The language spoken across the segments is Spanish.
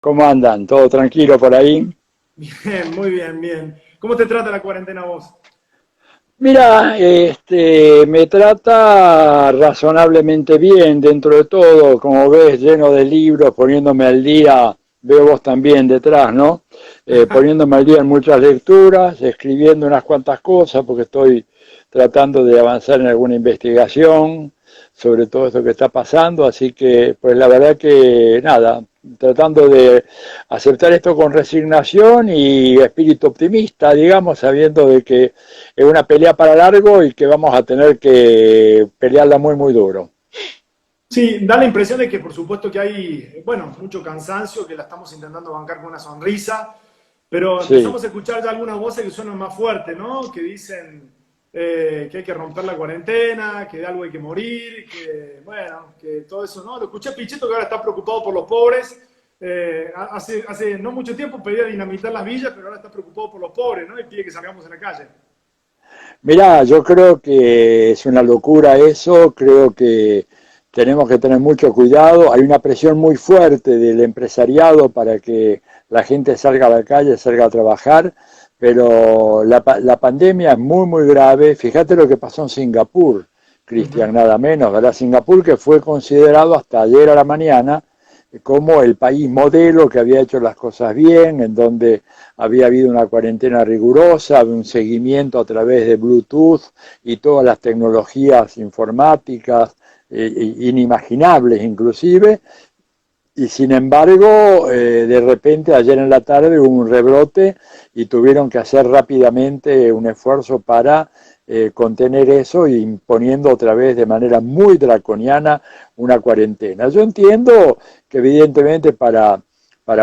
¿Cómo andan? ¿Todo tranquilo por ahí? Bien, muy bien, bien. ¿Cómo te trata la cuarentena vos? Mira, me trata razonablemente bien dentro de todo, como ves, lleno de libros, poniéndome al día, veo vos también detrás, ¿no? Poniéndome al día en muchas lecturas, escribiendo unas cuantas cosas, porque estoy tratando de avanzar en alguna investigación sobre todo esto que está pasando, así que, pues la verdad que nada, tratando de aceptar esto con resignación y espíritu optimista, digamos, sabiendo de que es una pelea para largo y que vamos a tener que pelearla muy, muy duro. Sí, da la impresión de que por supuesto que hay, bueno, mucho cansancio, que la estamos intentando bancar con una sonrisa, pero Sí. empezamos a escuchar ya algunas voces que suenan más fuertes, ¿no? Que dicen que hay que romper la cuarentena, que de algo hay que morir, que, bueno, que todo eso, ¿no? Lo escuché a Pichetto que ahora está preocupado por los pobres. Hace no mucho tiempo pedía dinamitar las villas, pero ahora está preocupado por los pobres, ¿no? Y pide que salgamos a la calle. Mirá, yo creo que es una locura eso, creo que tenemos que tener mucho cuidado, hay una presión muy fuerte del empresariado para que la gente salga a la calle, salga a trabajar, pero la pandemia es muy, muy grave. Fíjate lo que pasó en Singapur, Uh -huh. Cristian, nada menos, ¿verdad? Singapur, que fue considerado hasta ayer a la mañana como el país modelo que había hecho las cosas bien, en donde había habido una cuarentena rigurosa, un seguimiento a través de Bluetooth y todas las tecnologías informáticas inimaginables inclusive, y sin embargo, de repente ayer en la tarde hubo un rebrote y tuvieron que hacer rápidamente un esfuerzo para contener eso, imponiendo otra vez de manera muy draconiana una cuarentena. Yo entiendo que evidentemente para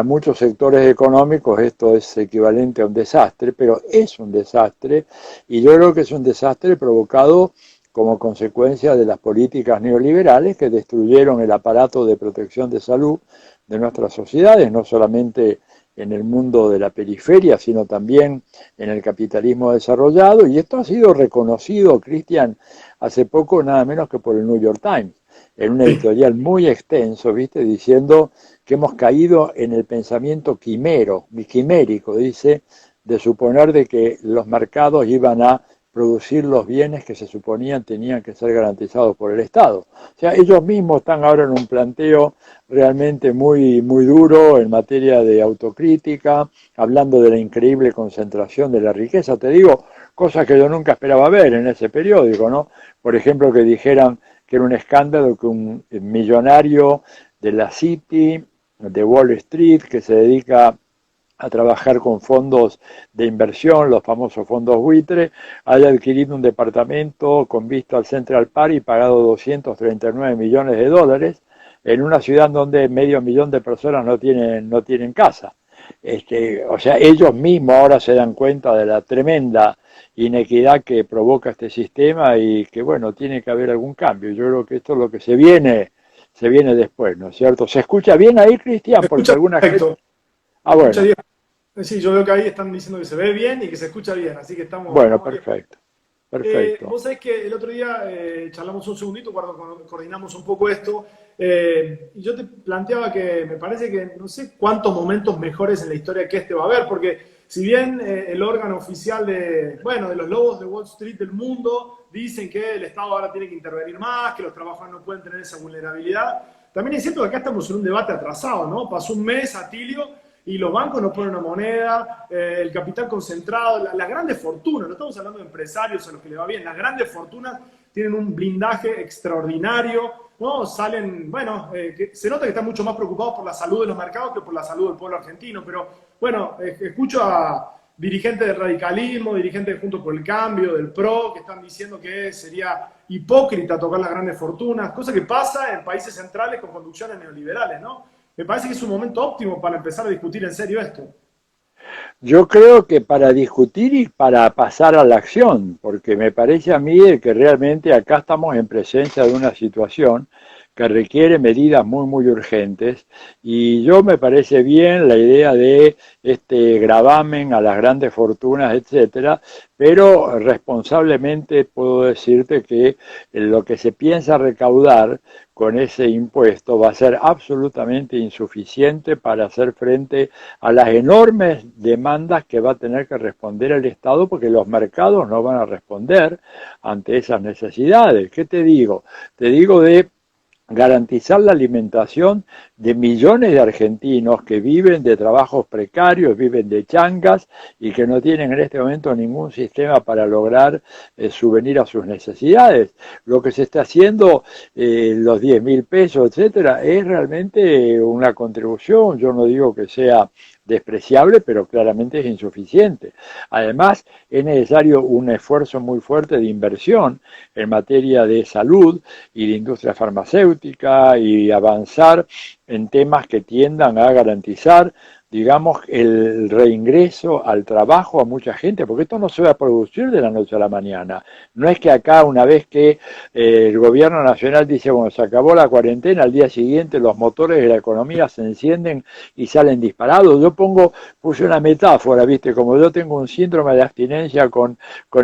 muchos sectores económicos esto es equivalente a un desastre, pero es un desastre y yo creo que es un desastre provocado como consecuencia de las políticas neoliberales que destruyeron el aparato de protección de salud de nuestras sociedades, no solamente en el mundo de la periferia, sino también en el capitalismo desarrollado. Y esto ha sido reconocido, Cristian, hace poco nada menos que por el New York Times, en un Sí. editorial muy extenso, ¿viste? Diciendo que hemos caído en el pensamiento quimérico, dice, de suponer de que los mercados iban a producir los bienes que se suponían tenían que ser garantizados por el Estado. O sea, ellos mismos están ahora en un planteo realmente muy, muy duro en materia de autocrítica, hablando de la increíble concentración de la riqueza. Te digo, cosas que yo nunca esperaba ver en ese periódico, ¿no? Por ejemplo, que dijeran que era un escándalo que un millonario de la City, de Wall Street, que se dedica a trabajar con fondos de inversión, los famosos fondos buitre, haya adquirido un departamento con vista al Central Park y pagado 239 millones de dólares en una ciudad donde medio millón de personas no tienen casa. O sea, ellos mismos ahora se dan cuenta de la tremenda inequidad que provoca este sistema y que, bueno, tiene que haber algún cambio. Yo creo que esto es lo que se viene después, ¿no es cierto? ¿Se escucha bien ahí, Cristian? Se Porque escucha alguna gente... perfecto. Se Ah, escucha bueno, bien. Sí, yo veo que ahí están diciendo que se ve bien y que se escucha bien, así que bueno, estamos bien. perfecto, perfecto. Vos sabés que el otro día charlamos un segundito cuando coordinamos un poco esto, y yo te planteaba que me parece que no sé cuántos momentos mejores en la historia que este va a haber, porque si bien el órgano oficial de, bueno, de los lobos de Wall Street del mundo dicen que el Estado ahora tiene que intervenir más, que los trabajadores no pueden tener esa vulnerabilidad, también es cierto que acá estamos en un debate atrasado, ¿no? Pasó un mes, Atilio, y los bancos no ponen una moneda, el capital concentrado, las grandes fortunas, no estamos hablando de empresarios a los que le va bien, las grandes fortunas tienen un blindaje extraordinario, ¿no? Salen, bueno, se nota que están mucho más preocupados por la salud de los mercados que por la salud del pueblo argentino, pero bueno, escucho a dirigentes del radicalismo, dirigentes de Juntos por el Cambio, del PRO, que están diciendo que sería hipócrita tocar las grandes fortunas, cosa que pasa en países centrales con conducciones neoliberales, ¿no? Me parece que es un momento óptimo para empezar a discutir en serio esto. Yo creo que para discutir y para pasar a la acción, porque me parece a mí que realmente acá estamos en presencia de una situación que requiere medidas muy urgentes, y yo me parece bien la idea de este gravamen a las grandes fortunas, etcétera, pero responsablemente puedo decirte que lo que se piensa recaudar con ese impuesto va a ser absolutamente insuficiente para hacer frente a las enormes demandas que va a tener que responder el Estado, porque los mercados no van a responder ante esas necesidades. ¿Qué te digo? Te digo de garantizar la alimentación de millones de argentinos que viven de trabajos precarios, viven de changas y que no tienen en este momento ningún sistema para lograr subvenir a sus necesidades. Lo que se está haciendo, los 10.000 pesos, etcétera, es realmente una contribución. Yo no digo que sea despreciable, pero claramente es insuficiente. Además, es necesario un esfuerzo muy fuerte de inversión en materia de salud y de industria farmacéutica, y avanzar en temas que tiendan a garantizar, digamos, el reingreso al trabajo a mucha gente, porque esto no se va a producir de la noche a la mañana. No es que acá, una vez que el gobierno nacional dice, bueno, se acabó la cuarentena, al día siguiente los motores de la economía se encienden y salen disparados. Puse una metáfora, ¿viste? Como yo tengo un síndrome de abstinencia con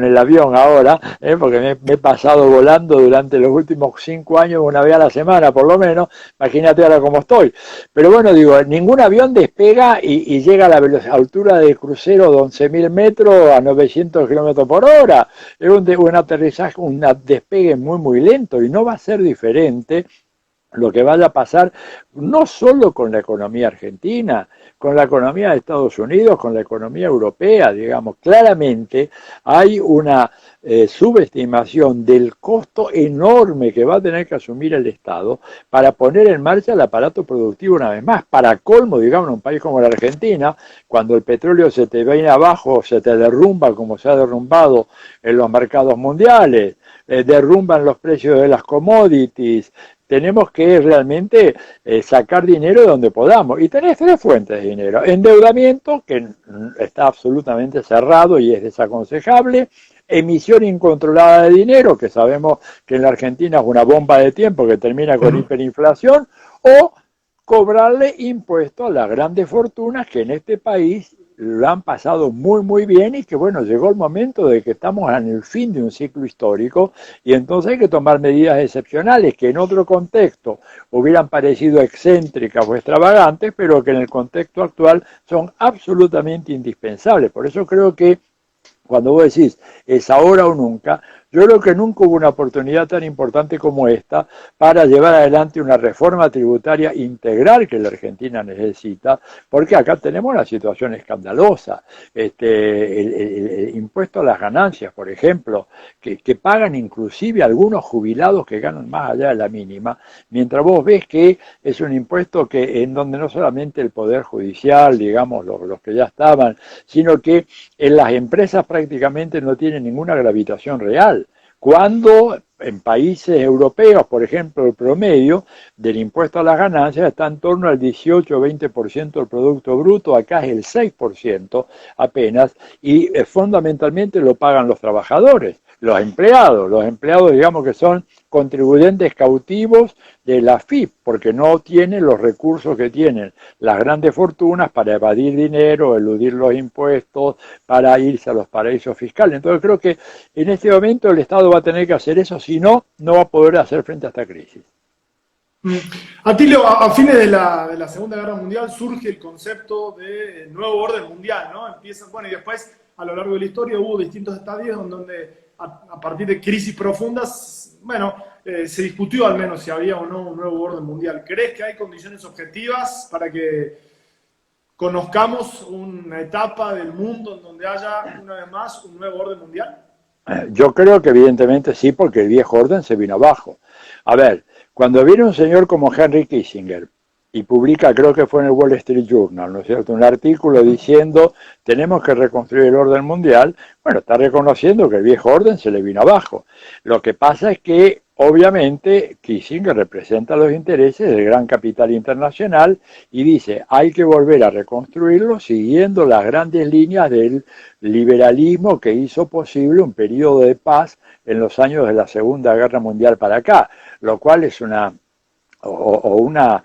el avión ahora, porque me he pasado volando durante los últimos 5 años una vez a la semana, por lo menos, imagínate ahora cómo estoy. Pero bueno, digo, ningún avión despega y llega a la altura de crucero de 11.000 metros a 900 kilómetros por hora. Es un aterrizaje, un despegue muy lento, y no va a ser diferente lo que vaya a pasar no solo con la economía argentina, con la economía de Estados Unidos, con la economía europea, digamos. Claramente hay una subestimación del costo enorme que va a tener que asumir el Estado para poner en marcha el aparato productivo una vez más. Para colmo, digamos, en un país como la Argentina, cuando el petróleo se te viene abajo, se te derrumba como se ha derrumbado en los mercados mundiales, derrumban los precios de las commodities. Tenemos que realmente sacar dinero de donde podamos. Y tenés 3 fuentes de dinero. Endeudamiento, que está absolutamente cerrado y es desaconsejable. Emisión incontrolada de dinero, que sabemos que en la Argentina es una bomba de tiempo que termina con hiperinflación. O cobrarle impuestos a las grandes fortunas, que en este país lo han pasado muy bien, y que bueno, llegó el momento de que estamos en el fin de un ciclo histórico, y entonces hay que tomar medidas excepcionales que en otro contexto hubieran parecido excéntricas o extravagantes, pero que en el contexto actual son absolutamente indispensables. Por eso creo que cuando vos decís es ahora o nunca, yo creo que nunca hubo una oportunidad tan importante como esta para llevar adelante una reforma tributaria integral que la Argentina necesita, porque acá tenemos una situación escandalosa. El impuesto a las ganancias, por ejemplo, que pagan inclusive algunos jubilados que ganan más allá de la mínima, mientras vos ves que es un impuesto que en donde no solamente el Poder Judicial, digamos, los que ya estaban, sino que en las empresas prácticamente no tienen ninguna gravitación real. Cuando en países europeos, por ejemplo, el promedio del impuesto a las ganancias está en torno al 18 o 20% del Producto Bruto, acá es el 6% apenas, y fundamentalmente lo pagan los trabajadores, los empleados digamos que son contribuyentes cautivos de la FIP, porque no tienen los recursos que tienen las grandes fortunas para evadir dinero, eludir los impuestos, para irse a los paraísos fiscales. Entonces creo que en este momento el Estado va a tener que hacer eso, si no, no va a poder hacer frente a esta crisis. Atilio, a fines de la Segunda Guerra Mundial surge el concepto de nuevo orden mundial, ¿no? Empiezan, bueno, y después a lo largo de la historia hubo distintos estadios donde a partir de crisis profundas, bueno, se discutió al menos si había o no un nuevo orden mundial. ¿Crees que hay condiciones objetivas para que conozcamos una etapa del mundo en donde haya una vez más un nuevo orden mundial? Yo creo que evidentemente sí, porque el viejo orden se vino abajo. A ver, cuando viene un señor como Henry Kissinger y publica, creo que fue en el Wall Street Journal, ¿no es cierto?, un artículo diciendo tenemos que reconstruir el orden mundial, bueno, está reconociendo que el viejo orden se le vino abajo. Lo que pasa es que obviamente Kissinger representa los intereses del gran capital internacional y dice hay que volver a reconstruirlo siguiendo las grandes líneas del liberalismo que hizo posible un periodo de paz en los años de la Segunda Guerra Mundial para acá, lo cual es una o una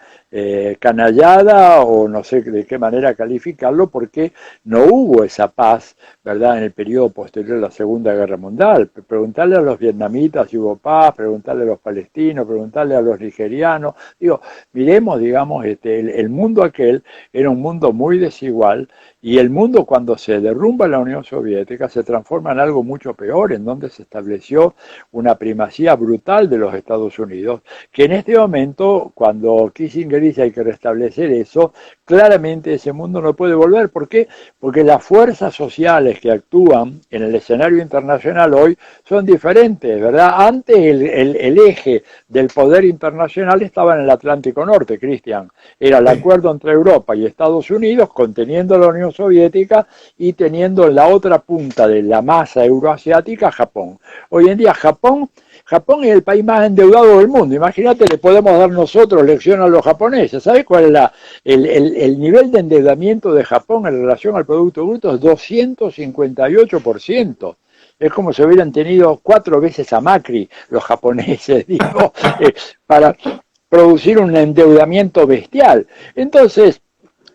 canallada, o no sé de qué manera calificarlo, porque no hubo esa paz, ¿verdad?, en el periodo posterior a la Segunda Guerra Mundial. Preguntarle a los vietnamitas si hubo paz, preguntarle a los palestinos, preguntarle a los nigerianos. Digo, miremos, digamos, el mundo aquel era un mundo muy desigual, y el mundo, cuando se derrumba la Unión Soviética, se transforma en algo mucho peor, en donde se estableció una primacía brutal de los Estados Unidos, que en este momento, cuando Kissinger dice hay que restablecer eso, claramente ese mundo no puede volver. ¿Por qué? Porque las fuerzas sociales que actúan en el escenario internacional hoy son diferentes, ¿verdad? Antes el eje del poder internacional estaba en el Atlántico Norte, Cristian. Era el Sí. acuerdo entre Europa y Estados Unidos, conteniendo a la Unión Soviética y teniendo en la otra punta de la masa euroasiática Japón. Hoy en día Japón es el país más endeudado del mundo. Imagínate, le podemos dar nosotros lección a los japoneses. ¿Sabes cuál es el nivel de endeudamiento de Japón en relación al Producto Bruto? Es 258%. Es como si hubieran tenido 4 veces a Macri los japoneses, digo, para producir un endeudamiento bestial. Entonces,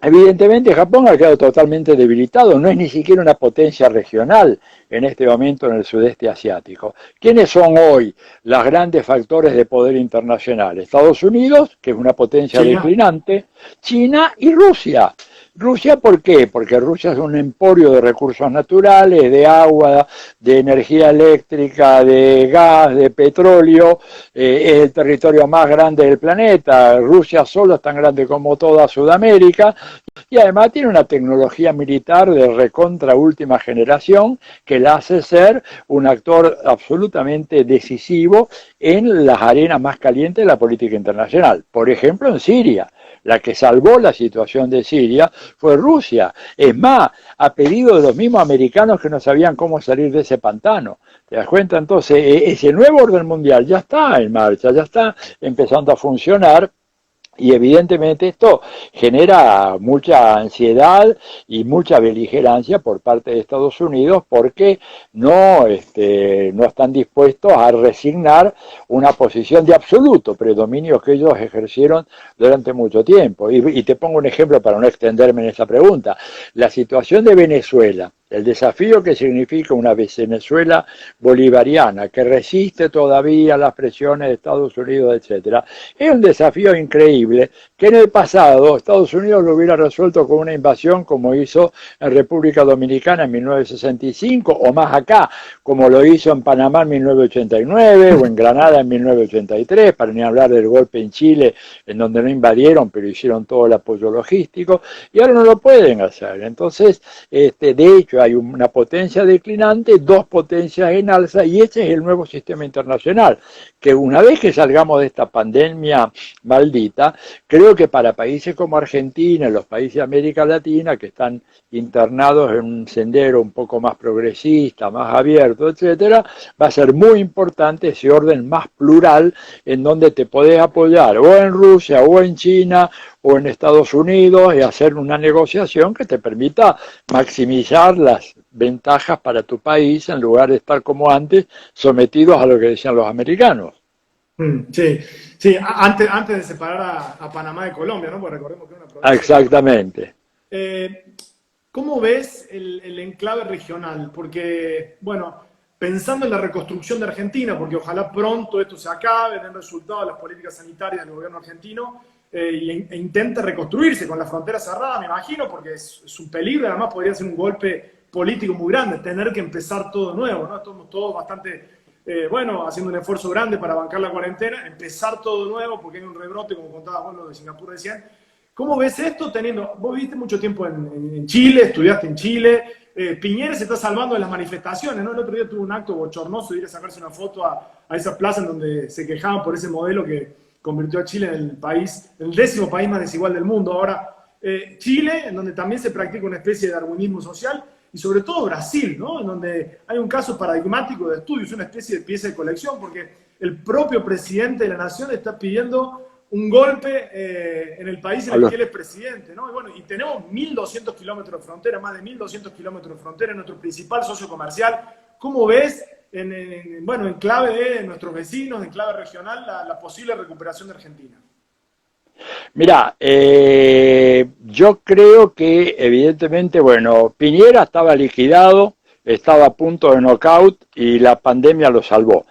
evidentemente Japón ha quedado totalmente debilitado, no es ni siquiera una potencia regional en este momento en el sudeste asiático. ¿Quiénes son hoy los grandes factores de poder internacional? Estados Unidos, que es una potencia China. declinante, China y Rusia. Rusia, ¿por qué? Porque Rusia es un emporio de recursos naturales, de agua, de energía eléctrica, de gas, de petróleo, es el territorio más grande del planeta. Rusia solo es tan grande como toda Sudamérica, y además tiene una tecnología militar de recontra última generación que la hace ser un actor absolutamente decisivo en las arenas más calientes de la política internacional. Por ejemplo, en Siria. La que salvó la situación de Siria fue Rusia. Es más, a pedido de los mismos americanos que no sabían cómo salir de ese pantano. ¿Te das cuenta? Entonces, ese nuevo orden mundial ya está en marcha, ya está empezando a funcionar. Y evidentemente esto genera mucha ansiedad y mucha beligerancia por parte de Estados Unidos, porque no están dispuestos a resignar una posición de absoluto predominio que ellos ejercieron durante mucho tiempo. Y te pongo un ejemplo para no extenderme en esta pregunta. La situación de Venezuela, el desafío que significa una Venezuela bolivariana que resiste todavía las presiones de Estados Unidos, etcétera, es un desafío increíble que en el pasado Estados Unidos lo hubiera resuelto con una invasión como hizo en República Dominicana en 1965, o más acá, como lo hizo en Panamá en 1989 o en Granada en 1983, para ni hablar del golpe en Chile, en donde no invadieron pero hicieron todo el apoyo logístico, y ahora no lo pueden hacer. Entonces, de hecho, hay una potencia declinante, dos potencias en alza, y ese es el nuevo sistema internacional, que una vez que salgamos de esta pandemia maldita, creo que para países como Argentina, los países de América Latina, que están internados en un sendero un poco más progresista, más abierto, etcétera, va a ser muy importante ese orden más plural en donde te podés apoyar o en Rusia o en China o en Estados Unidos, y hacer una negociación que te permita maximizar las ventajas para tu país en lugar de estar como antes sometidos a lo que decían los americanos. Sí, sí, antes de separar a Panamá de Colombia, ¿no? Porque recordemos que es una provincia de Panamá. Exactamente. Eh, ¿Cómo ves el enclave regional? Porque, bueno, pensando en la reconstrucción de Argentina, porque ojalá pronto esto se acabe, den resultados las políticas sanitarias del gobierno argentino, e intente reconstruirse con la frontera cerrada, me imagino, porque es un peligro, además podría ser un golpe político muy grande, tener que empezar todo nuevo, ¿no? Estamos todos bastante, bueno, haciendo un esfuerzo grande para bancar la cuarentena, empezar todo nuevo, porque hay un rebrote, como contabas vos, lo de Singapur recién. ¿Cómo ves esto teniendo, vos viviste mucho tiempo en Chile, estudiaste en Chile, Piñera se está salvando de las manifestaciones, ¿no? El otro día tuvo un acto bochornoso de ir a sacarse una foto a esa plaza en donde se quejaban por ese modelo que convirtió a Chile en el país, el 10º país más desigual del mundo. Ahora, Chile, en donde también se practica una especie de darwinismo social, y sobre todo Brasil, ¿no? En donde hay un caso paradigmático de estudio, es una especie de pieza de colección, porque el propio presidente de la nación está pidiendo un golpe en el país en el que él es presidente, ¿no? Y bueno, y tenemos 1.200 kilómetros de frontera, más de 1.200 kilómetros de frontera, nuestro principal socio comercial. ¿Cómo ves, bueno, en clave de nuestros vecinos, en clave regional, la posible recuperación de Argentina? Mirá, yo creo que evidentemente, bueno, Piñera estaba liquidado, estaba a punto de knockout y la pandemia lo salvó.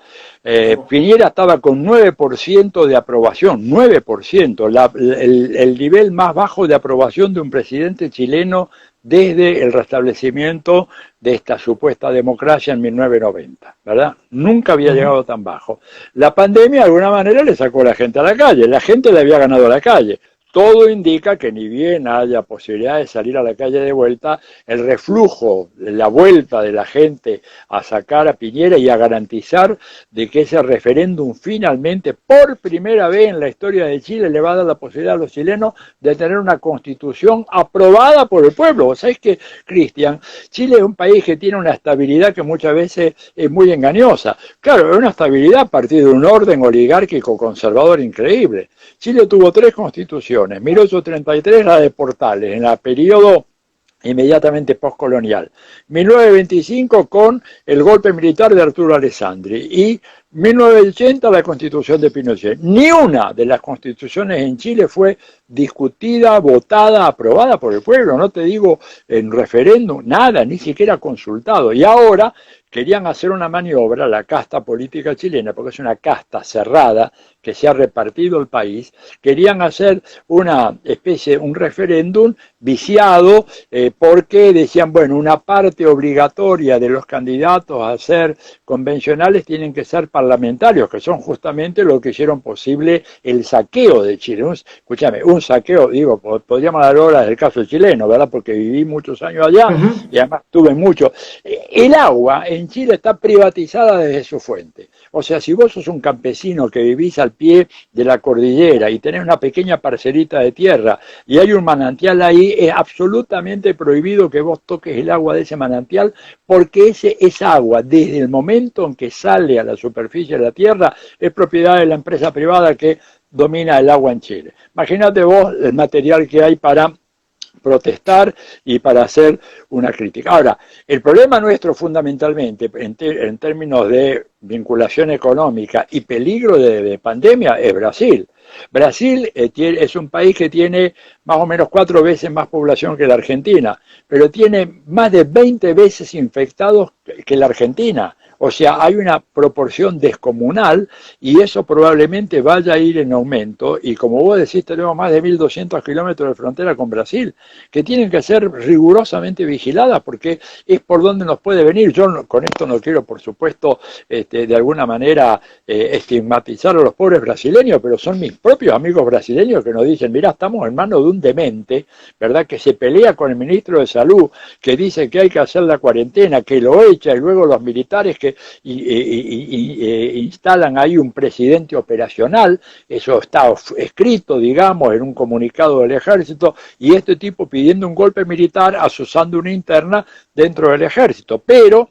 Piñera estaba con 9% de aprobación, 9%, el nivel más bajo de aprobación de un presidente chileno desde el restablecimiento de esta supuesta democracia en 1990, ¿verdad? Nunca había llegado tan bajo. La pandemia de alguna manera le sacó a la gente a la calle, la gente le había ganado a la calle. Todo indica que ni bien haya posibilidad de salir a la calle de vuelta, el reflujo, la vuelta de la gente a sacar a Piñera y a garantizar de que ese referéndum finalmente, por primera vez en la historia de Chile, le va a dar la posibilidad a los chilenos de tener una constitución aprobada por el pueblo. Vos sabés que, Cristian, Chile es un país que tiene una estabilidad que muchas veces es muy engañosa. Claro, es una estabilidad a partir de un orden oligárquico conservador increíble. Chile tuvo 3 constituciones. 1833 la de Portales, en el periodo inmediatamente postcolonial. 1925 con el golpe militar de Arturo Alessandri y 1980 la constitución de Pinochet. Ni una de las constituciones en Chile fue discutida, votada, aprobada por el pueblo, no te digo en referéndum, nada, ni siquiera consultado. Y ahora querían hacer una maniobra, la casta política chilena, porque es una casta cerrada que se ha repartido el país, querían hacer una especie, un referéndum viciado, porque decían, bueno, una parte obligatoria de los candidatos a ser convencionales tienen que ser parlamentarios, que son justamente lo que hicieron posible el saqueo de Chile. Escúchame, un saqueo, digo, podríamos hablar ahora del caso chileno, ¿verdad? Porque viví muchos años allá y además tuve mucho. El agua en Chile está privatizada desde su fuente. O sea, si vos sos un campesino que vivís al pie de la cordillera y tenés una pequeña parcelita de tierra y hay un manantial ahí, es absolutamente prohibido que vos toques el agua de ese manantial, porque esa agua, desde el momento en que sale a la superficie de la tierra, es propiedad de la empresa privada que domina el agua en Chile. Imagínate vos el material que hay para protestar y para hacer una crítica. Ahora, el problema nuestro fundamentalmente en términos de vinculación económica y peligro de pandemia es Brasil. Brasil es un país que tiene más o menos 4 veces más población que la Argentina, pero tiene más de 20 veces infectados que la Argentina. O sea, hay una proporción descomunal y eso probablemente vaya a ir en aumento. Y como vos decís, tenemos más de 1.200 kilómetros de frontera con Brasil, que tienen que ser rigurosamente vigiladas porque es por donde nos puede venir. Yo con esto no quiero, por supuesto, de alguna manera estigmatizar a los pobres brasileños, pero son mis propios amigos brasileños que nos dicen, mirá, estamos en manos de un demente, ¿verdad? Que se pelea con el ministro de Salud, que dice que hay que hacer la cuarentena, que lo echa y luego los militares que instalan ahí un presidente operacional, eso está escrito, digamos, en un comunicado del ejército, y este tipo pidiendo un golpe militar, asusando una interna dentro del ejército. Pero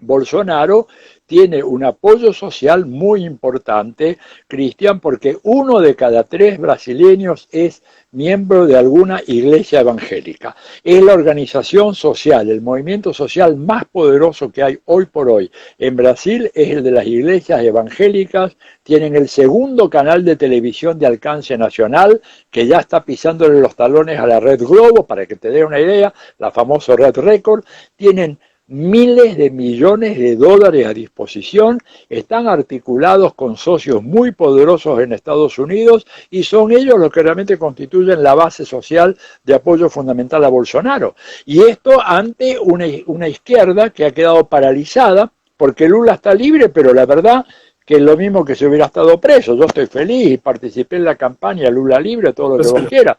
Bolsonaro tiene un apoyo social muy importante, Cristian, porque 1 de cada 3 brasileños es miembro de alguna iglesia evangélica. Es la organización social, el movimiento social más poderoso que hay hoy por hoy en Brasil es el de las iglesias evangélicas. Tienen el segundo canal de televisión de alcance nacional, que ya está pisándole los talones a la Red Globo, para que te dé una idea, la famosa Red Record. Tienen miles de millones de dólares a disposición, están articulados con socios muy poderosos en Estados Unidos y son ellos los que realmente constituyen la base social de apoyo fundamental a Bolsonaro. Y esto ante una izquierda que ha quedado paralizada porque Lula está libre, pero la verdad que es lo mismo que si hubiera estado preso. Yo estoy feliz y participé en la campaña Lula libre, todo lo que vos quieras,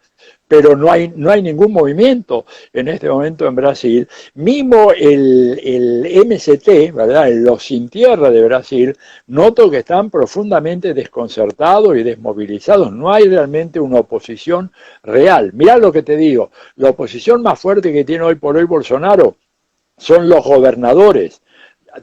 pero no hay ningún movimiento en este momento en Brasil. Mismo el MST, ¿verdad? Los sin tierra de Brasil, noto que están profundamente desconcertados y desmovilizados. No hay realmente una oposición real. Mirá lo que te digo, la oposición más fuerte que tiene hoy por hoy Bolsonaro son los gobernadores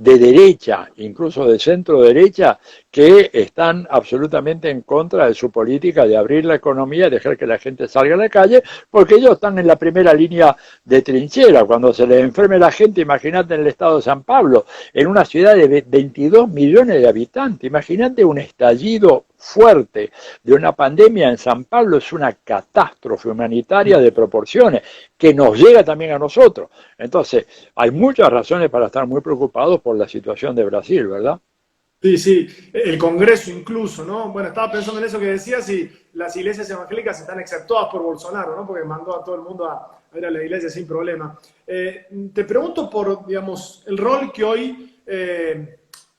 de derecha, incluso de centro derecha, que están absolutamente en contra de su política de abrir la economía y dejar que la gente salga a la calle, porque ellos están en la primera línea de trinchera. Cuando se les enferme la gente, imagínate en el estado de San Pablo, en una ciudad de 22 millones de habitantes, imagínate un estallido fuerte de una pandemia en San Pablo, es una catástrofe humanitaria de proporciones que nos llega también a nosotros. Entonces, hay muchas razones para estar muy preocupados por la situación de Brasil, ¿verdad? Sí, sí, el Congreso incluso, ¿no? Bueno, estaba pensando en eso que decías y las iglesias evangélicas están exceptuadas por Bolsonaro, ¿no? Porque mandó a todo el mundo a ir a la iglesia sin problema. Te pregunto por, digamos, el rol que hoy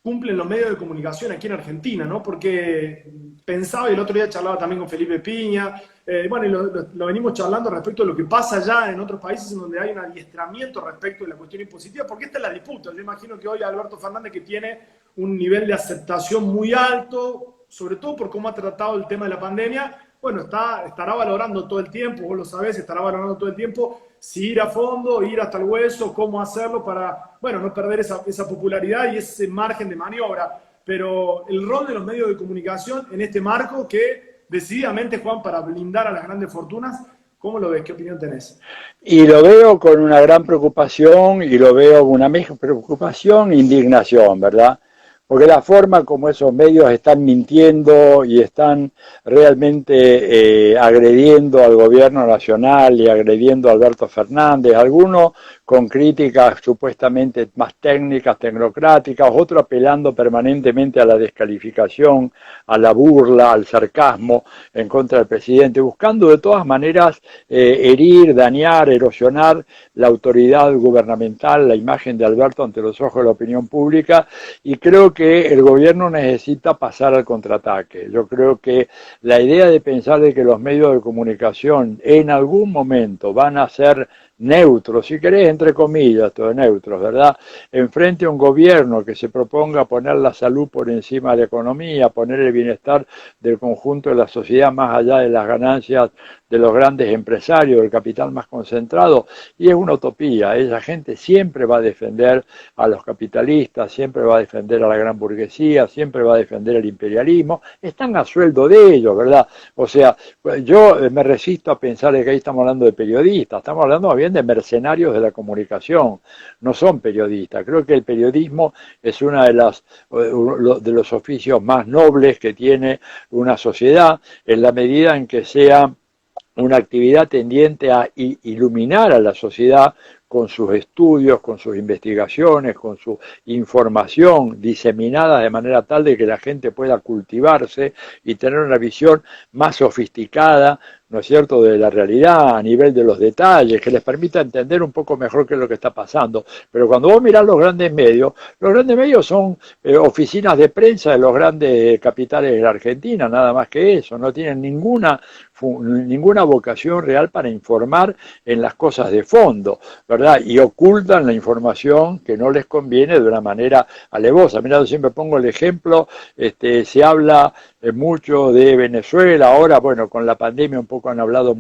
cumplen los medios de comunicación aquí en Argentina, ¿no? Porque pensaba, y el otro día charlaba también con Felipe Piña, bueno, y lo venimos charlando respecto a lo que pasa ya en otros países en donde hay un adiestramiento respecto de la cuestión impositiva, porque esta es la disputa. Yo imagino que hoy Alberto Fernández, que tiene un nivel de aceptación muy alto, sobre todo por cómo ha tratado el tema de la pandemia, bueno, estará valorando todo el tiempo, vos lo sabés, estará valorando todo el tiempo si ir a fondo, ir hasta el hueso, cómo hacerlo para, bueno, no perder esa popularidad y ese margen de maniobra. Pero el rol de los medios de comunicación en este marco que decididamente juegan para blindar a las grandes fortunas, ¿cómo lo ves? ¿Qué opinión tenés? Y lo veo con una gran preocupación y lo veo con una misma preocupación e indignación, ¿verdad? Porque la forma como esos medios están mintiendo y están realmente agrediendo al gobierno nacional y agrediendo a Alberto Fernández, algunos con críticas supuestamente más técnicas, tecnocráticas, otros apelando permanentemente a la descalificación, a la burla, al sarcasmo en contra del presidente, buscando de todas maneras herir, dañar, erosionar la autoridad gubernamental, la imagen de Alberto ante los ojos de la opinión pública, y creo que el gobierno necesita pasar al contraataque. Yo creo que la idea de pensar de que los medios de comunicación en algún momento van a ser neutros, si querés, entre comillas, todo neutros, ¿verdad? Enfrente a un gobierno que se proponga poner la salud por encima de la economía, poner el bienestar del conjunto de la sociedad más allá de las ganancias de los grandes empresarios, del capital más concentrado, y es una utopía. Esa gente siempre va a defender a los capitalistas, siempre va a defender a la gran burguesía, siempre va a defender el imperialismo, están a sueldo de ellos, ¿verdad? O sea, yo me resisto a pensar de que ahí estamos hablando de periodistas, estamos hablando más bien de mercenarios de la comunicación, no son periodistas. Creo que el periodismo es una de los oficios más nobles que tiene una sociedad, en la medida en que sea una actividad tendiente a iluminar a la sociedad con sus estudios, con sus investigaciones, con su información diseminada de manera tal de que la gente pueda cultivarse y tener una visión más sofisticada, ¿no es cierto?, de la realidad a nivel de los detalles, que les permita entender un poco mejor qué es lo que está pasando. Pero cuando vos mirás los grandes medios son oficinas de prensa de los grandes capitales de la Argentina, nada más que eso, no tienen ninguna vocación real para informar en las cosas de fondo, ¿verdad? Y ocultan la información que no les conviene de una manera alevosa. Mira, yo siempre pongo el ejemplo, se habla mucho de Venezuela, ahora, bueno, con la pandemia un poco han hablado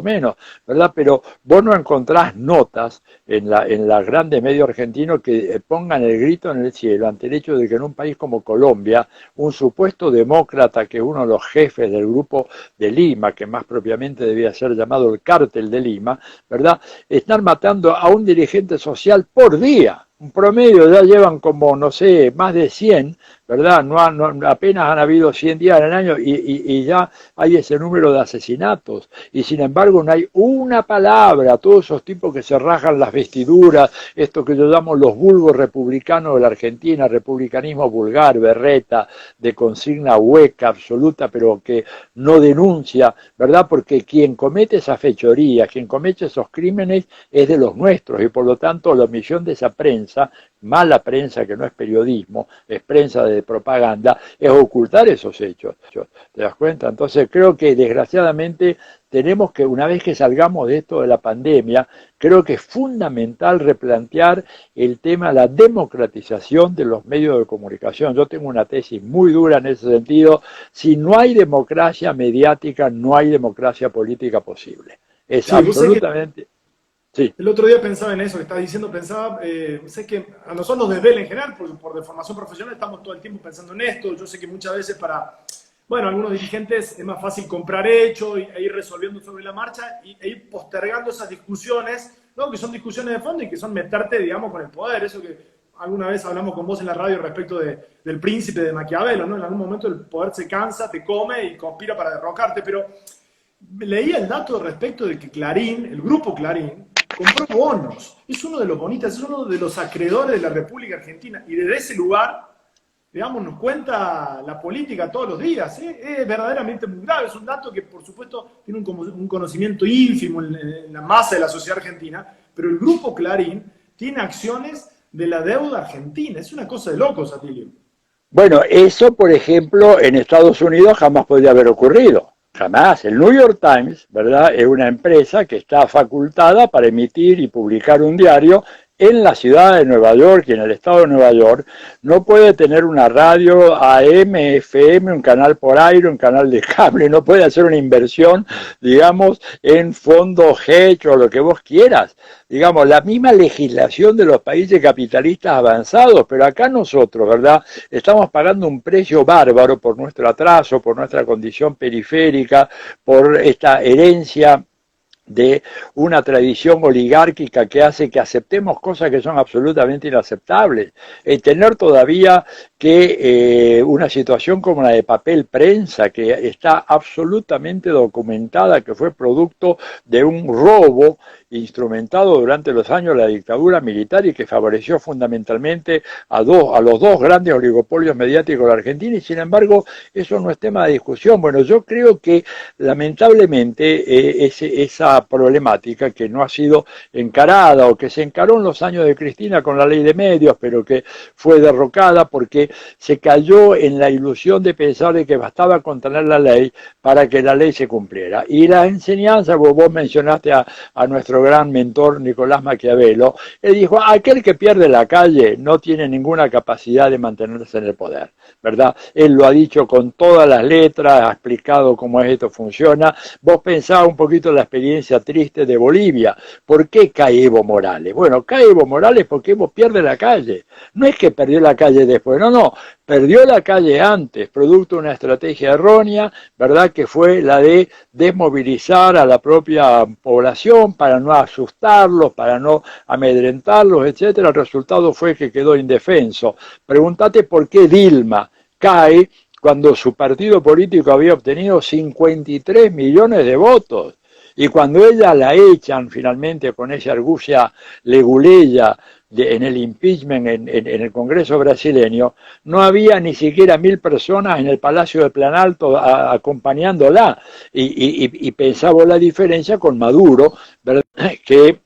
menos, ¿verdad? Pero vos no encontrás notas en los grandes medios argentinos que pongan el grito en el cielo ante el hecho de que en un país como Colombia, un supuesto demócrata que es uno de los jefes del grupo de Lima, que más propiamente debía ser llamado el cártel de Lima, ¿verdad? Están matando a un dirigente social por día. Un promedio ya llevan como, no sé, más de 100, ¿verdad? Apenas han habido 100 días en el año y ya hay ese número de asesinatos. Y sin embargo no hay una palabra, todos esos tipos que se rajan las vestiduras, esto que yo llamo los vulgos republicanos de la Argentina, republicanismo vulgar, berreta, de consigna hueca, absoluta, pero que no denuncia, ¿verdad? Porque quien comete esa fechoría, quien comete esos crímenes es de los nuestros y por lo tanto la omisión de esa prensa, mala prensa que no es periodismo, es prensa de propaganda, es ocultar esos hechos. ¿Te das cuenta? Entonces creo que desgraciadamente tenemos que, una vez que salgamos de esto de la pandemia, creo que es fundamental replantear el tema de la democratización de los medios de comunicación. Yo tengo una tesis muy dura en ese sentido. Si no hay democracia mediática, no hay democracia política posible. Es Sí, vos sabés que absolutamente... Sí. El otro día pensaba en eso que estás diciendo, pensaba, sé que a nosotros desde Vela en general, por deformación profesional, estamos todo el tiempo pensando en esto. Yo sé que muchas veces para, bueno, algunos dirigentes es más fácil comprar hecho e ir resolviendo sobre la marcha e ir postergando esas discusiones, ¿no? Que son discusiones de fondo y que son meterte, digamos, con el poder. Eso que alguna vez hablamos con vos en la radio respecto del príncipe de Maquiavelo, ¿no? En algún momento el poder se cansa, te come y conspira para derrocarte, pero leía el dato respecto de que Clarín, el grupo Clarín, compró bonos. Es uno de los bonitas, es uno de los acreedores de la República Argentina. Y desde ese lugar, digamos, nos cuenta la política todos los días. Es verdaderamente muy grave. Es un dato que, por supuesto, tiene un conocimiento ínfimo en la masa de la sociedad argentina, pero el grupo Clarín tiene acciones de la deuda argentina. Es una cosa de locos, Atilio. Bueno, eso, por ejemplo, en Estados Unidos jamás podría haber ocurrido. Jamás. El New York Times, ¿verdad?, es una empresa que está facultada para emitir y publicar un diario en la ciudad de Nueva York y en el estado de Nueva York. No puede tener una radio AM, FM, un canal por aire, un canal de cable, no puede hacer una inversión, digamos, en fondos hedge o lo que vos quieras. Digamos, la misma legislación de los países capitalistas avanzados, pero acá nosotros, ¿verdad?, estamos pagando un precio bárbaro por nuestro atraso, por nuestra condición periférica, por esta herencia de una tradición oligárquica que hace que aceptemos cosas que son absolutamente inaceptables. Tener todavía que una situación como la de papel prensa, que está absolutamente documentada, que fue producto de un robo instrumentado durante los años de la dictadura militar y que favoreció fundamentalmente a los dos grandes oligopolios mediáticos de la Argentina, y sin embargo eso no es tema de discusión. Bueno, yo creo que lamentablemente esa problemática que no ha sido encarada o que se encaró en los años de Cristina con la ley de medios, pero que fue derrocada porque se cayó en la ilusión de pensar de que bastaba con tener la ley para que la ley se cumpliera. Y la enseñanza, vos mencionaste a nuestro gran mentor Nicolás Maquiavelo, él dijo, aquel que pierde la calle no tiene ninguna capacidad de mantenerse en el poder, ¿verdad? Él lo ha dicho con todas las letras, ha explicado cómo esto funciona. Vos pensabas un poquito en la experiencia triste de Bolivia. ¿Por qué cae Evo Morales? Bueno, cae Evo Morales porque Evo pierde la calle. No es que perdió la calle después, no, perdió la calle antes, producto de una estrategia errónea, ¿verdad?, que fue la de desmovilizar a la propia población para no asustarlos, para no amedrentarlos, etcétera. El resultado fue que quedó indefenso. Pregúntate por qué Dilma cae cuando su partido político había obtenido 53 millones de votos. Y cuando ella la echan finalmente con esa argucia leguleya en el impeachment en el Congreso brasileño, no había ni siquiera 1000 personas en el Palacio de Planalto acompañándola. Y pensaba la diferencia con Maduro, ¿verdad?, que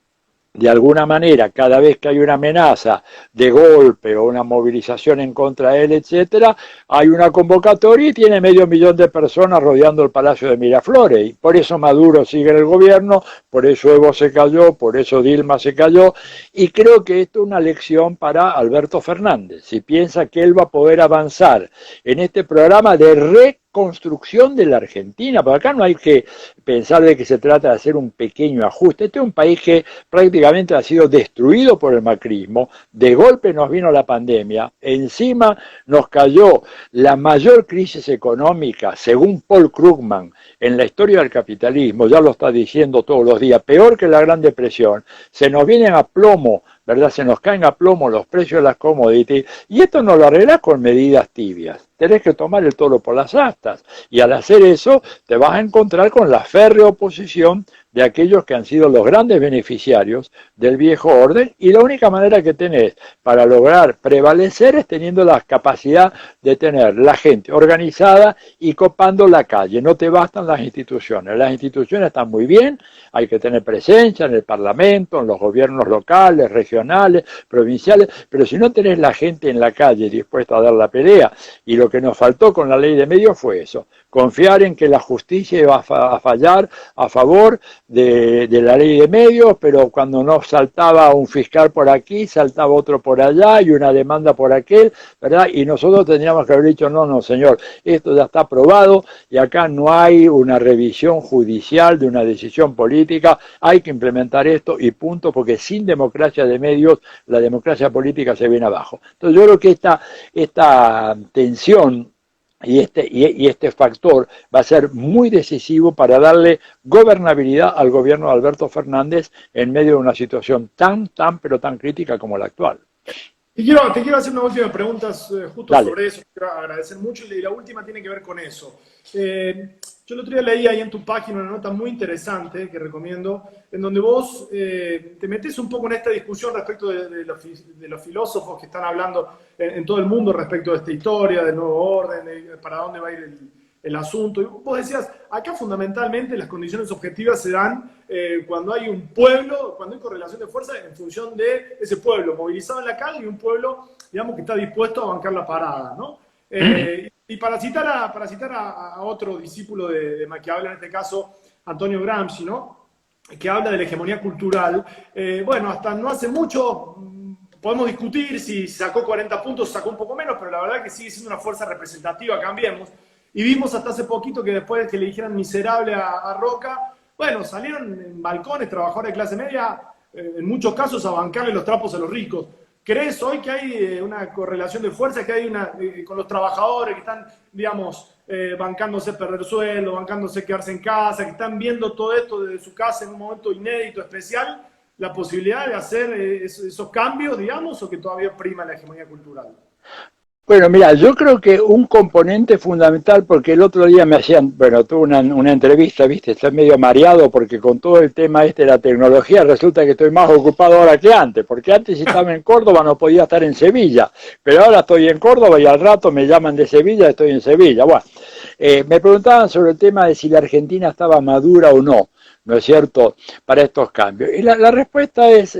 de alguna manera, cada vez que hay una amenaza de golpe o una movilización en contra de él, etcétera, hay una convocatoria y tiene 500.000 de personas rodeando el Palacio de Miraflores. Y por eso Maduro sigue en el gobierno, por eso Evo se cayó, por eso Dilma se cayó. Y creo que esto es una lección para Alberto Fernández. Si piensa que él va a poder avanzar en este programa de reconstrucción de la Argentina, porque acá no hay que pensar de que se trata de hacer un pequeño ajuste. Este es un país que prácticamente ha sido destruido por el macrismo, de golpe nos vino la pandemia, encima nos cayó la mayor crisis económica, según Paul Krugman, en la historia del capitalismo, ya lo está diciendo todos los días, peor que la Gran Depresión, se nos vienen a plomo, ¿verdad? Se nos caen a plomo los precios de las commodities, y esto no lo arreglás con medidas tibias. Tenés que tomar el toro por las astas, y al hacer eso te vas a encontrar con la férrea oposición de aquellos que han sido los grandes beneficiarios del viejo orden, y la única manera que tenés para lograr prevalecer es teniendo la capacidad de tener la gente organizada y copando la calle. No te bastan las instituciones están muy bien, hay que tener presencia en el Parlamento, en los gobiernos locales, regionales, provinciales, pero si no tenés la gente en la calle dispuesta a dar la pelea, y lo que nos faltó con la ley de medios fue eso, confiar en que la justicia iba a fallar a favor de la ley de medios, pero cuando no saltaba un fiscal por aquí, saltaba otro por allá y una demanda por aquel, ¿verdad? Y nosotros tendríamos que haber dicho, no, no, señor, esto ya está aprobado y acá no hay una revisión judicial de una decisión política, hay que implementar esto y punto, porque sin democracia de medios, la democracia política se viene abajo. Entonces yo creo que esta tensión y este factor va a ser muy decisivo para darle gobernabilidad al gobierno de Alberto Fernández en medio de una situación pero tan crítica como la actual. Te quiero hacer una última pregunta justo Dale. sobre eso. Quiero agradecer mucho y la última tiene que ver con eso. Yo el otro día leí ahí en tu página una nota muy interesante que recomiendo, en donde vos te metes un poco en esta discusión respecto de los filósofos que están hablando en todo el mundo respecto de esta historia, del nuevo orden, de para dónde va a ir el asunto. Y vos decías, acá fundamentalmente las condiciones objetivas se dan cuando hay un pueblo, cuando hay correlación de fuerza en función de ese pueblo movilizado en la calle y un pueblo, digamos, que está dispuesto a bancar la parada, ¿no? Y para citar a otro discípulo de Maquiavelo, en este caso Antonio Gramsci, ¿no? Que habla de la hegemonía cultural, bueno, hasta no hace mucho podemos discutir si sacó 40 puntos o sacó un poco menos, pero la verdad que sigue siendo una fuerza representativa, cambiemos. Y vimos hasta hace poquito que después de que le dijeran miserable a Roca, bueno, salieron en balcones trabajadores de clase media, en muchos casos a bancarle los trapos a los ricos. ¿Crees hoy que hay una correlación de fuerza, que hay una con los trabajadores que están, digamos, bancándose perder sueldo, bancándose quedarse en casa, que están viendo todo esto desde su casa en un momento inédito, especial, la posibilidad de hacer esos cambios, digamos, o que todavía prima la hegemonía cultural? Bueno, mira, yo creo que un componente fundamental, porque el otro día me hacían, bueno, tuve una entrevista, viste, estoy medio mareado porque con todo el tema de la tecnología resulta que estoy más ocupado ahora que antes, porque antes si estaba en Córdoba no podía estar en Sevilla, pero ahora estoy en Córdoba y al rato me llaman de Sevilla, estoy en Sevilla. Bueno, me preguntaban sobre el tema de si la Argentina estaba madura o no. ¿No es cierto?, para estos cambios. Y la respuesta es,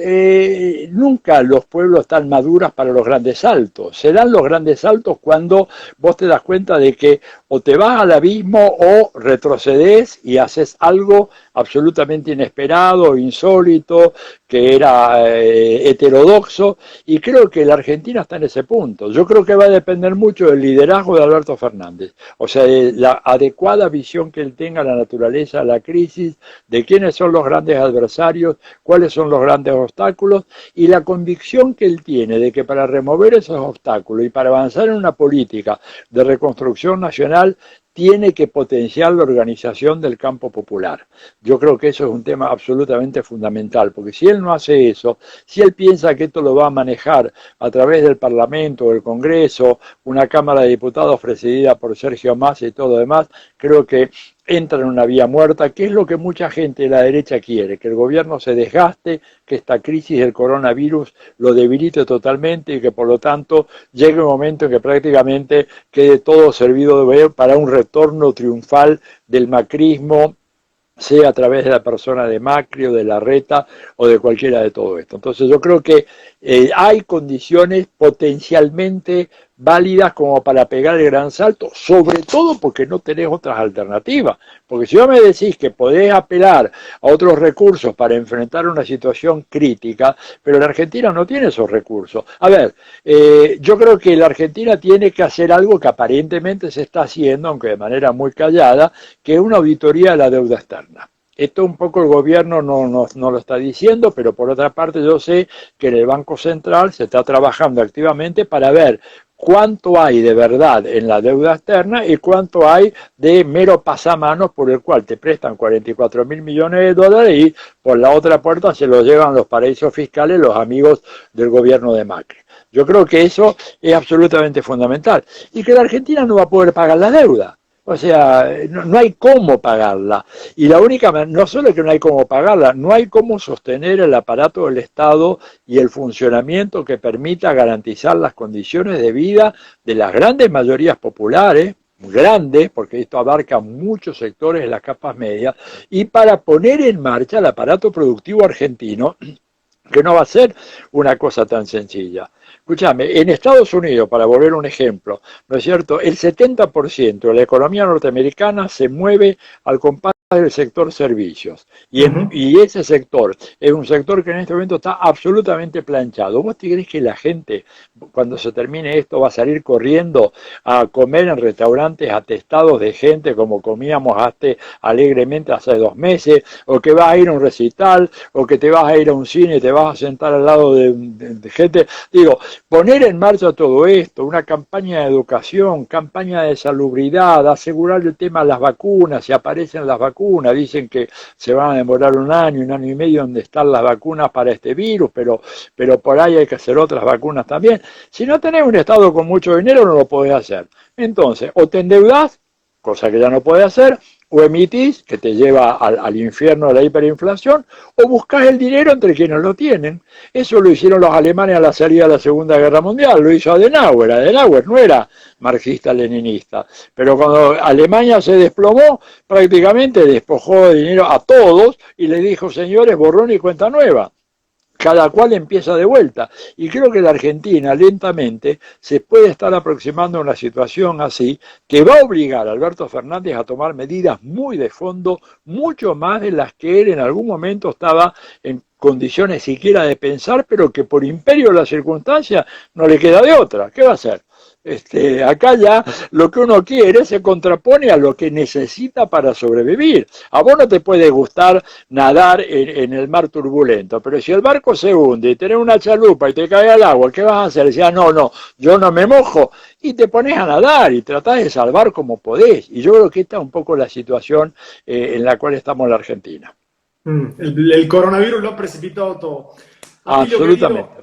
nunca los pueblos están maduros para los grandes saltos. Se dan los grandes saltos cuando vos te das cuenta de que o te vas al abismo o retrocedes y haces algo absolutamente inesperado, insólito, que era heterodoxo, y creo que la Argentina está en ese punto. Yo creo que va a depender mucho del liderazgo de Alberto Fernández, o sea, de la adecuada visión que él tenga a la naturaleza, a la crisis, de quiénes son los grandes adversarios, cuáles son los grandes obstáculos, y la convicción que él tiene de que para remover esos obstáculos y para avanzar en una política de reconstrucción nacional, tiene que potenciar la organización del campo popular. Yo creo que eso es un tema absolutamente fundamental, porque si él no hace eso, si él piensa que esto lo va a manejar a través del Parlamento o del Congreso, una Cámara de Diputados presidida por Sergio Massa y todo lo demás, creo que entra en una vía muerta, que es lo que mucha gente de la derecha quiere, que el gobierno se desgaste, que esta crisis del coronavirus lo debilite totalmente y que por lo tanto llegue un momento en que prácticamente quede todo servido de ver para un retorno triunfal del macrismo, sea a través de la persona de Macri o de Larreta o de cualquiera de todo esto. Entonces yo creo que hay condiciones potencialmente válidas como para pegar el gran salto, sobre todo porque no tenés otras alternativas. Porque si vos me decís que podés apelar a otros recursos para enfrentar una situación crítica, pero la Argentina no tiene esos recursos. A ver, yo creo que la Argentina tiene que hacer algo que aparentemente se está haciendo, aunque de manera muy callada, que es una auditoría de la deuda externa. Esto un poco el gobierno no lo está diciendo, pero por otra parte yo sé que en el Banco Central se está trabajando activamente para ver cuánto hay de verdad en la deuda externa y cuánto hay de mero pasamanos por el cual te prestan 44.000 millones de dólares y por la otra puerta se los llevan los paraísos fiscales los amigos del gobierno de Macri. Yo creo que eso es absolutamente fundamental y que la Argentina no va a poder pagar la deuda. O sea, no hay cómo pagarla. Y la única, no solo que no hay cómo pagarla, no hay cómo sostener el aparato del Estado y el funcionamiento que permita garantizar las condiciones de vida de las grandes mayorías populares, grandes, porque esto abarca muchos sectores de las capas medias, y para poner en marcha el aparato productivo argentino, que no va a ser una cosa tan sencilla. Escúchame, en Estados Unidos, para volver un ejemplo, ¿no es cierto?, el 70% de la economía norteamericana se mueve al compás del sector servicios. Y ese sector es un sector que en este momento está absolutamente planchado. ¿Vos te crees que la gente, cuando se termine esto, va a salir corriendo a comer en restaurantes atestados de gente como comíamos alegremente hace 2 meses? ¿O que vas a ir a un recital? ¿O que te vas a ir a un cine y te vas a sentar al lado de gente? Digo, poner en marcha todo esto, una campaña de educación, campaña de salubridad, asegurar el tema de las vacunas, si aparecen las vacunas, dicen que se van a demorar 1 año, 1 año y medio donde están las vacunas para este virus, pero por ahí hay que hacer otras vacunas también. Si no tenés un Estado con mucho dinero no lo podés hacer. Entonces, o te endeudás, cosa que ya no podés hacer, o emitís, que te lleva al infierno de la hiperinflación, o buscás el dinero entre quienes lo tienen. Eso lo hicieron los alemanes a la salida de la Segunda Guerra Mundial, lo hizo Adenauer. Adenauer no era marxista-leninista, pero cuando Alemania se desplomó, prácticamente despojó de dinero a todos y le dijo, señores, borrón y cuenta nueva. Cada cual empieza de vuelta. Y creo que la Argentina lentamente se puede estar aproximando a una situación así que va a obligar a Alberto Fernández a tomar medidas muy de fondo, mucho más de las que él en algún momento estaba en condiciones siquiera de pensar, pero que por imperio de las circunstancias no le queda de otra. ¿Qué va a hacer? Acá ya lo que uno quiere se contrapone a lo que necesita para sobrevivir. A vos no te puede gustar nadar en el mar turbulento, pero si el barco se hunde y tenés una chalupa y te cae al agua, ¿qué vas a hacer? Decís, no, yo no me mojo, y te pones a nadar y tratás de salvar como podés. Y yo creo que esta es un poco la situación en la cual estamos en la Argentina. El coronavirus lo ha precipitado todo. Absolutamente. Querido,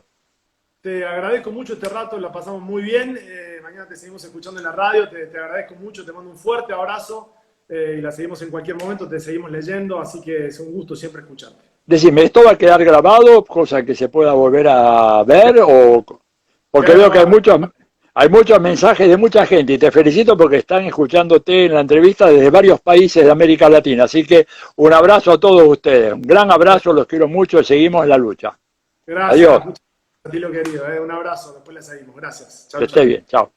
te agradezco mucho este rato, la pasamos muy bien. Mañana te seguimos escuchando en la radio, te agradezco mucho, te mando un fuerte abrazo y la seguimos en cualquier momento, te seguimos leyendo, así que es un gusto siempre escucharte. Decime, ¿esto va a quedar grabado, cosa que se pueda volver a ver? Porque veo que hay muchos mensajes de mucha gente y te felicito porque están escuchándote en la entrevista desde varios países de América Latina. Así que un abrazo a todos ustedes, un gran abrazo, los quiero mucho y seguimos en la lucha. Gracias. Adiós. A ti lo querido, un abrazo, después le seguimos. Gracias. Chau, que esté bien, chao.